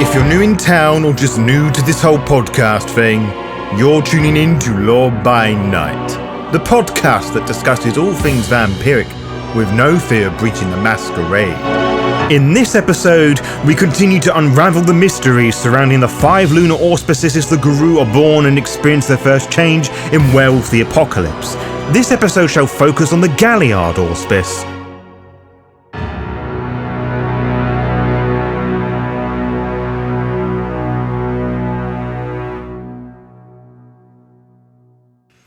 If you're new in town or just new to this whole podcast thing, you're tuning in to Law by Night, the podcast that discusses all things vampiric with no fear of breaching the Masquerade. In this episode, we continue to unravel the mysteries surrounding the 5 lunar auspices the Garou are born and experience their first change in Werewolf the Apocalypse. This episode shall focus on the Galliard Auspice.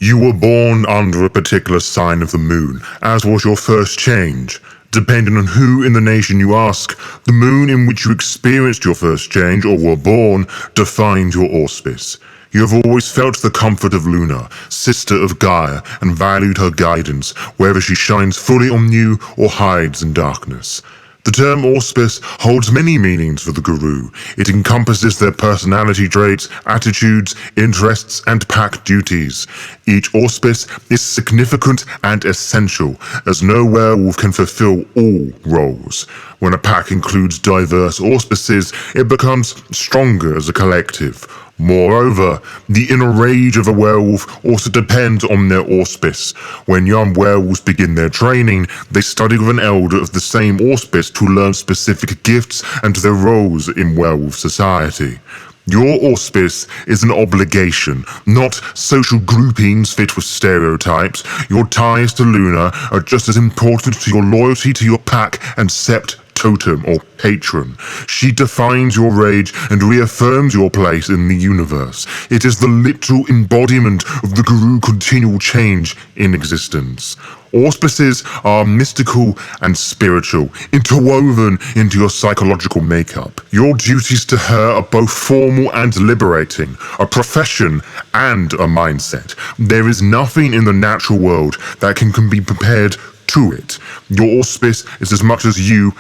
You were born under a particular sign of the moon, as was your first change. Depending on who in the nation you ask, the moon in which you experienced your first change or were born defined your auspice. You have always felt the comfort of Luna, sister of Gaia, and valued her guidance, whether she shines fully on you or hides in darkness. The term auspice holds many meanings for the Garou. It encompasses their personality traits, attitudes, interests, and pack duties. Each auspice is significant and essential, as no werewolf can fulfill all roles. When a pack includes diverse auspices, it becomes stronger as a collective. Moreover, the inner rage of a werewolf also depends on their auspice. When young werewolves begin their training, they study with an elder of the same auspice to learn specific gifts and their roles in werewolf society. Your auspice is an obligation, not social groupings fit with stereotypes. Your ties to Luna are just as important to your loyalty to your pack and sept totem or patron. She defines your rage and reaffirms your place in the universe. It is the literal embodiment of the Garou continual change in existence. Auspices are mystical and spiritual, interwoven into your psychological makeup. Your duties to her are both formal and liberating, a profession and a mindset. There is nothing in the natural world that can be compared to it. Your auspice is as much as you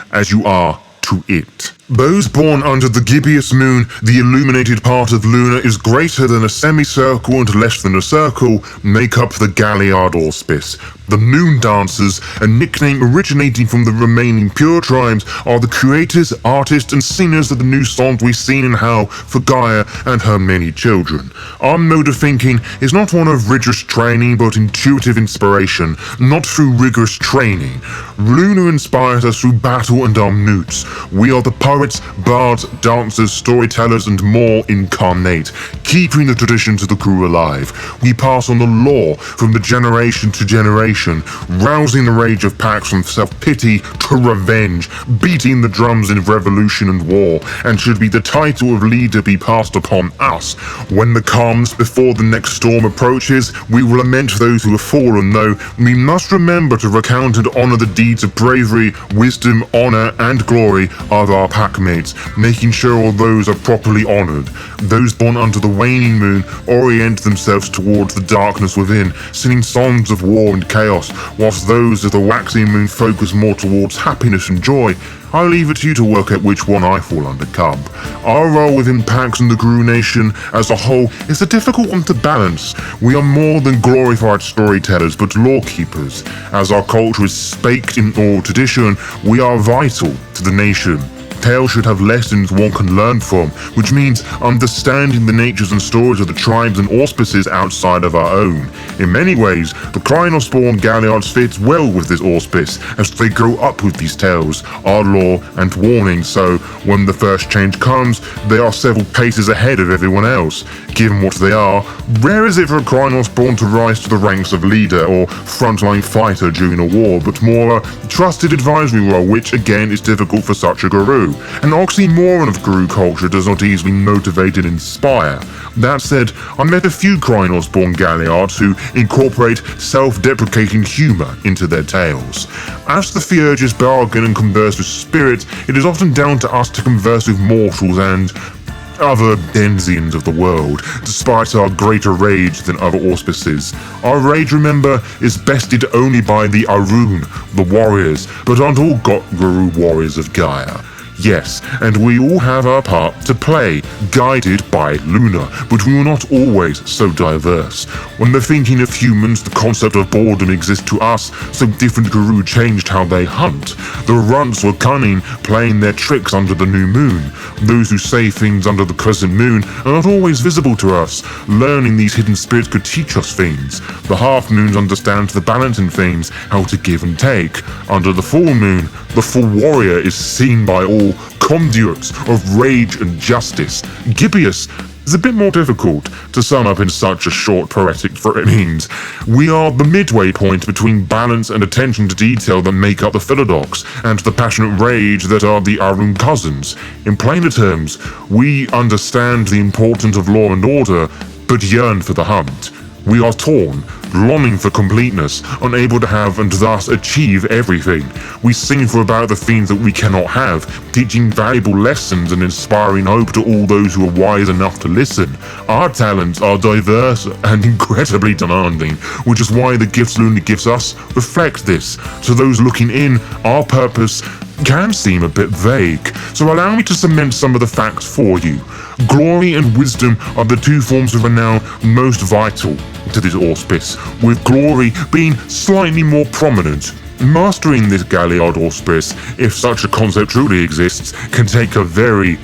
are to it. Those born under the Gibbous moon, the illuminated part of Luna is greater than a semicircle and less than a circle, make up the Galliard Auspice. The Moon Dancers, a nickname originating from the remaining pure tribes, are the creators, artists, and singers of the new songs we've seen in Hell for Gaia and her many children. Our mode of thinking is not one of rigorous training, but intuitive inspiration, not through rigorous training. Luna inspires us through battle and our moods. We are the poets, bards, dancers, storytellers, and more incarnate, keeping the traditions of the crew alive. We pass on the lore from the generation to generation, rousing the rage of packs from self-pity to revenge, beating the drums in revolution and war, and should be the title of leader be passed upon us. When the calms before the next storm approaches, we will lament those who have fallen, though we must remember to recount and honor the deeds of bravery, wisdom, honor, and glory of our packmates, making sure all those are properly honored. Those born under the waning moon orient themselves towards the darkness within, singing songs of war and chaos, whilst those of the waxing moon focus more towards happiness and joy. I'll leave it to you to work out which one I fall under, cub. Our role within packs and the Garou Nation as a whole is a difficult one to balance. We are more than glorified storytellers, but lawkeepers. As our culture is spaked in oral tradition, we are vital to the nation. Tales should have lessons one can learn from, which means understanding the natures and stories of the tribes and auspices outside of our own. In many ways, the Krynos-born Galliards fits well with this auspice, as they grow up with these tales, our lore and warning, so when the first change comes, they are several paces ahead of everyone else. Given what they are, rare is it for a Krynos-born to rise to the ranks of leader or frontline fighter during a war, but more a trusted advisory role, which again is difficult for such a Garou. An oxymoron of Garou culture does not easily motivate and inspire. That said, I met a few Krynos-born Galliards who incorporate self-deprecating humor into their tales. As the Theurges bargain and converse with spirits, it is often down to us to converse with mortals and other denizens of the world, despite our greater rage than other auspices. Our rage, remember, is bested only by the Arun, the warriors, but aren't all Garou warriors of Gaia. Yes, and we all have our part to play, guided by lunar, but we are not always so diverse. When they're thinking of humans, the concept of boredom exists to us, so different Garou changed how they hunt. The runts were cunning, playing their tricks under the new moon. Those who say things under the crescent moon are not always visible to us. Learning these hidden spirits could teach us things. The half moons understand the balance in things, how to give and take. Under the full moon, the full warrior is seen by all, conduits of rage and justice. Gibbous is a bit more difficult to sum up in such a short poetic phrase. We are the midway point between balance and attention to detail that make up the Philodox, and the passionate rage that are the Arun cousins. In plainer terms, we understand the importance of law and order, but yearn for the hunt. We are torn, longing for completeness, unable to have and thus achieve everything. We sing for about the things that we cannot have, teaching valuable lessons and inspiring hope to all those who are wise enough to listen. Our talents are diverse and incredibly demanding, which is why the gifts Lunar gives us reflect this. To those looking in, our purpose can seem a bit vague, so allow me to cement some of the facts for you. Glory and wisdom are the two forms of renown most vital to this auspice, with glory being slightly more prominent. Mastering this Galliard Auspice, if such a concept truly exists, can take a very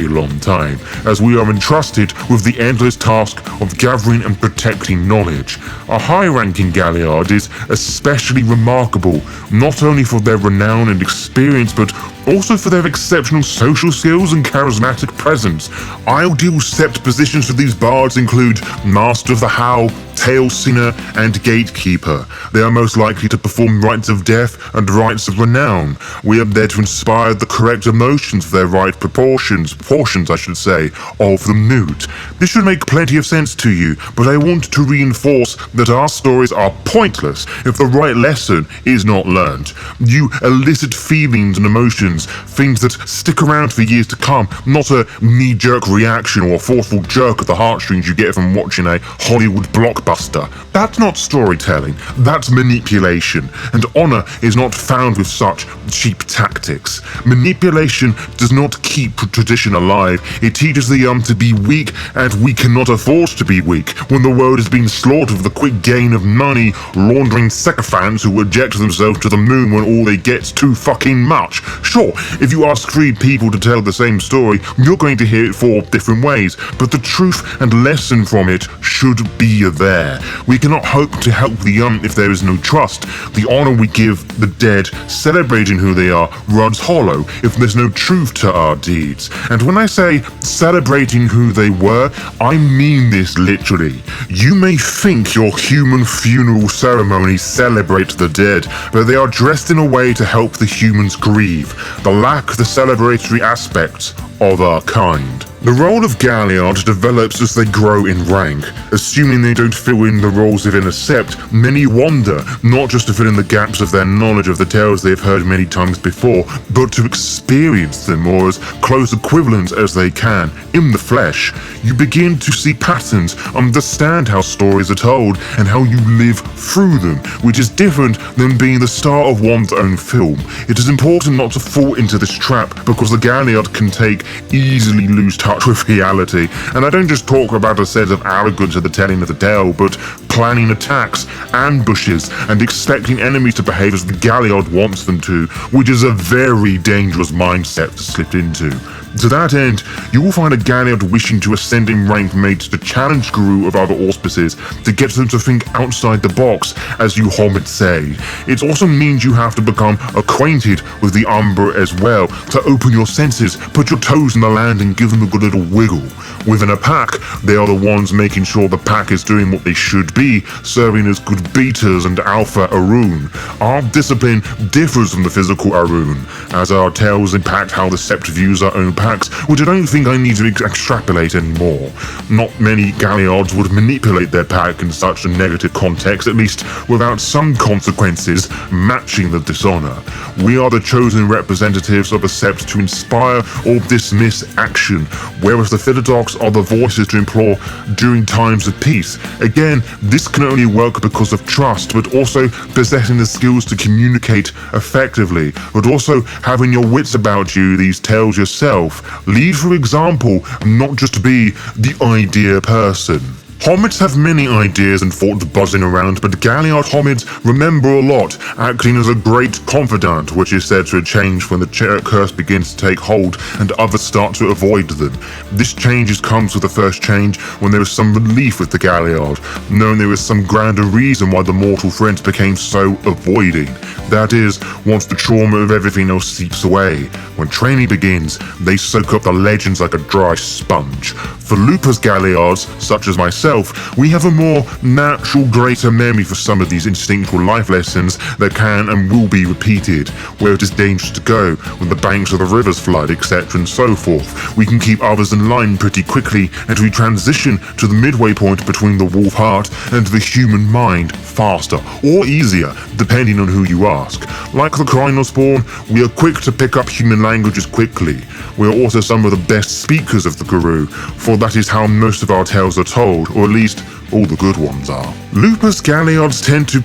long time, as we are entrusted with the endless task of gathering and protecting knowledge. A high-ranking Galliard is especially remarkable, not only for their renown and experience, but also for their exceptional social skills and charismatic presence. Ideal sept positions for these bards include Master of the Howl, Tale Singer, and Gatekeeper. They are most likely to perform rites of death and rites of renown. We are there to inspire the correct emotions for their right portions, of the mood. This should make plenty of sense to you, but I want to reinforce that our stories are pointless if the right lesson is not learned. You elicit feelings and emotions, things that stick around for years to come, not a knee-jerk reaction or a forceful jerk at the heartstrings you get from watching a Hollywood blockbuster. That's not storytelling, that's manipulation, and honor is not found with such cheap tactics. Manipulation does not keep tradition alive, it teaches the young to be weak, and we cannot afford to be weak when the world is being slaughtered for the quick gain of money, laundering sycophants who eject themselves to the moon when all they get's too fucking much. Sure, if you ask 3 people to tell the same story, you're going to hear it 4 different ways, but the truth and lesson from it should be there. We cannot hope to help the young if there is no trust. The honor we give the dead, celebrating who they are, runs hollow if there's no truth to our deeds. And when I say celebrating who they were, I mean this literally. You may think your human funeral ceremonies celebrate the dead, but they are dressed in a way to help the humans grieve. The lack the celebratory aspects of our kind. The role of Galliard develops as they grow in rank. Assuming they don't fill in the roles within a sept, many wander, not just to fill in the gaps of their knowledge of the tales they've heard many times before, but to experience them, or as close equivalents as they can, in the flesh. You begin to see patterns, understand how stories are told, and how you live through them, which is different than being the star of one's own film. It is important not to fall into this trap, because the Galliard can easily lose touch with reality, and I don't just talk about a sense of arrogance at the telling of the tale, but planning attacks, ambushes, and expecting enemies to behave as the Galliard wants them to, which is a very dangerous mindset to slip into. To that end, you will find a Galliard wishing to ascend in rank made to challenge Garou of other auspices, to get them to think outside the box, as you Hobbits say. It also means you have to become acquainted with the Umbra as well, to open your senses, put your toes in the land and give them a good little wiggle. Within a pack, they are the ones making sure the pack is doing what they should be, serving as good beaters and alpha Arun. Our discipline differs from the physical Arun, as our tales impact how the sept views our own packs, which I don't think I need to extrapolate anymore. Not many Galliards would manipulate their pack in such a negative context, at least without some consequences matching the dishonor. We are the chosen representatives of a sept to inspire or dismiss action, whereas the Philodox wolves are the voices to implore during times of peace. Again, this can only work because of trust, but also possessing the skills to communicate effectively, but also having your wits about you, these tales yourself. Lead for example, not just be the idea person. Homids have many ideas and thoughts buzzing around, but Galliard homids remember a lot, acting as a great confidant, which is said to change when the curse begins to take hold and others start to avoid them. This change comes with the first change when there is some relief with the Galliard, knowing there is some grander reason why the mortal friends became so avoiding. That is, once the trauma of everything else seeps away. When training begins, they soak up the legends like a dry sponge. For lupus Galliards, such as myself, we have a more natural, greater memory for some of these instinctual life lessons that can and will be repeated, where it is dangerous to go, when the banks of the rivers flood, etc. and so forth. We can keep others in line pretty quickly, and we transition to the midway point between the wolf heart and the human mind faster, or easier, depending on who you ask. Like the Crinosaur, we are quick to pick up human languages quickly. We are also some of the best speakers of the Garou, for that is how most of our tales are told, or at least all the good ones are. Lupus Galliards tend to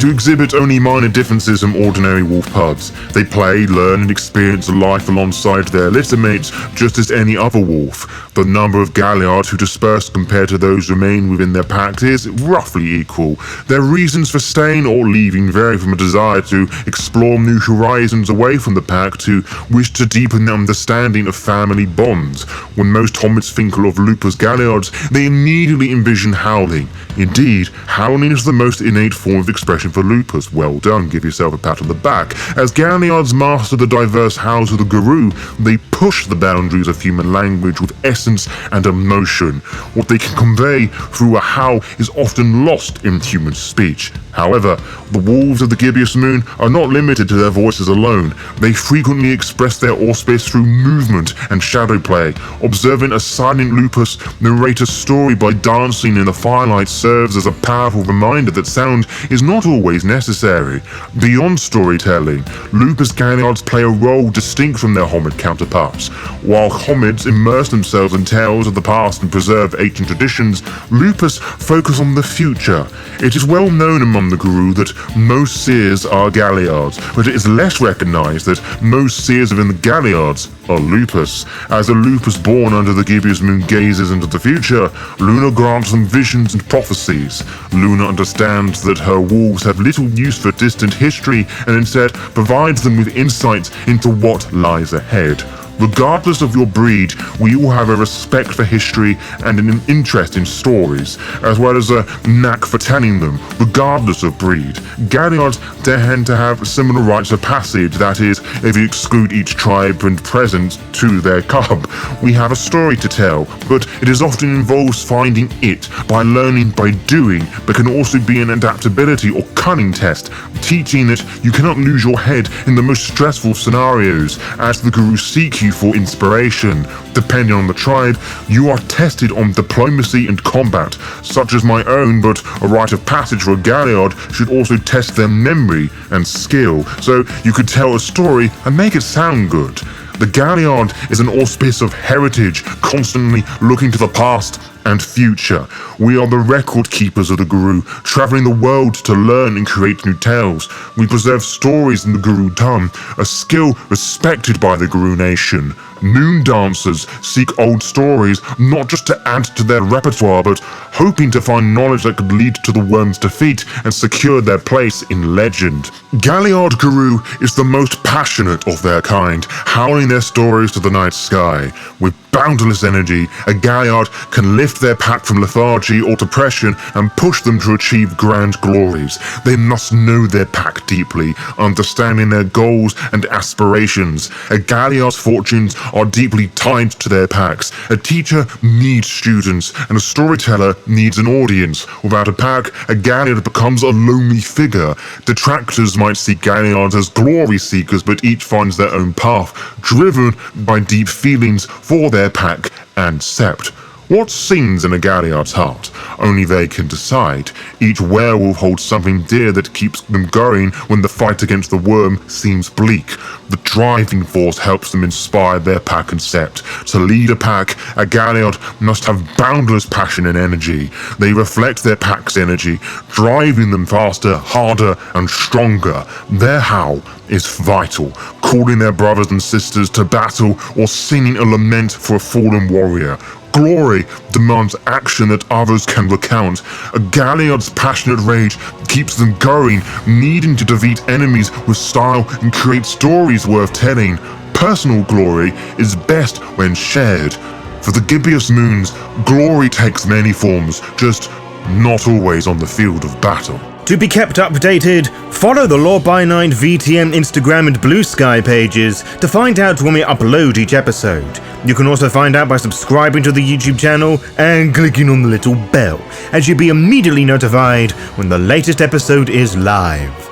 exhibit only minor differences from ordinary wolf pups. They play, learn, and experience life alongside their littermates just as any other wolf. The number of Galliards who disperse compared to those who remain within their packs is roughly equal. Their reasons for staying or leaving vary from a desire to explore new horizons away from the pack to wish to deepen their understanding of family bonds. When most homids think of lupus Galliards, they immediately envision howling. Indeed, howling is the most innate form of expression for lupus. Well done, give yourself a pat on the back. As Galliards master the diverse howls of the Garou, they push the boundaries of human language with essence and emotion. What they can convey through a howl is often lost in human speech. However, the wolves of the Gibbous moon are not limited to their voices alone. They frequently express their auspice through movement and shadow play. Observing a silent lupus narrate a story by dancing in the firelight serves as a powerful reminder that sound is not always necessary. Beyond storytelling, lupus Galliards play a role distinct from their homid counterparts. While homids immerse themselves in tales of the past and preserve ancient traditions, lupus focus on the future. It is well known among the Garou that most seers are Galliards, but it is less recognized that most seers within the Galliards are lupus. As a lupus born under the Gibbous moon gazes into the future, Luna grants them visions and prophecies. Luna understands that her wolves have little use for distant history and instead provides them with insights into what lies ahead. Regardless of your breed, we all have a respect for history and an interest in stories, as well as a knack for telling them, regardless of breed. Galliards tend to have similar rites of passage, that is, if you exclude each tribe and present to their cub. We have a story to tell, but it is often involves finding it by learning by doing, but can also be an adaptability or cunning test, teaching that you cannot lose your head in the most stressful scenarios, as the Garou seek you for inspiration. Depending on the tribe, you are tested on diplomacy and combat, such as my own, but a rite of passage for a Galliard should also test their memory and skill, so you could tell a story and make it sound good. The Galliard is an auspice of heritage, constantly looking to the past and future. We are the record keepers of the Garou, traveling the world to learn and create new tales. We preserve stories in the Garou tongue, a skill respected by the Garou nation. Moon dancers seek old stories not just to add to their repertoire, but hoping to find knowledge that could lead to the worm's defeat and secure their place in legend. Galliard Garou is the most passionate of their kind, howling their stories to the night sky. With boundless energy, a Galliard can lift their pack from lethargy or depression and push them to achieve grand glories. They must know their pack deeply, understanding their goals and aspirations. A Galliard's fortunes are deeply tied to their packs. A teacher needs students, and a storyteller needs an audience. Without a pack, a Galliard becomes a lonely figure. Detractors might see Galliards as glory seekers, but each finds their own path, driven by deep feelings for their pack and sept. What sings in a Galliard's heart? Only they can decide. Each werewolf holds something dear that keeps them going when the fight against the worm seems bleak. The driving force helps them inspire their pack concept. To lead a pack, a Galliard must have boundless passion and energy. They reflect their pack's energy, driving them faster, harder, and stronger. Their howl is vital, calling their brothers and sisters to battle or singing a lament for a fallen warrior. Glory demands action that others can recount. A Galliard's passionate rage keeps them going, needing to defeat enemies with style and create stories worth telling. Personal glory is best when shared. For the Gibbous moons, glory takes many forms, just not always on the field of battle. To be kept updated, follow the Lore by Night VTM Instagram and Blue Sky pages to find out when we upload each episode. You can also find out by subscribing to the YouTube channel and clicking on the little bell, as you'll be immediately notified when the latest episode is live.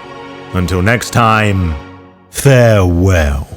Until next time, farewell.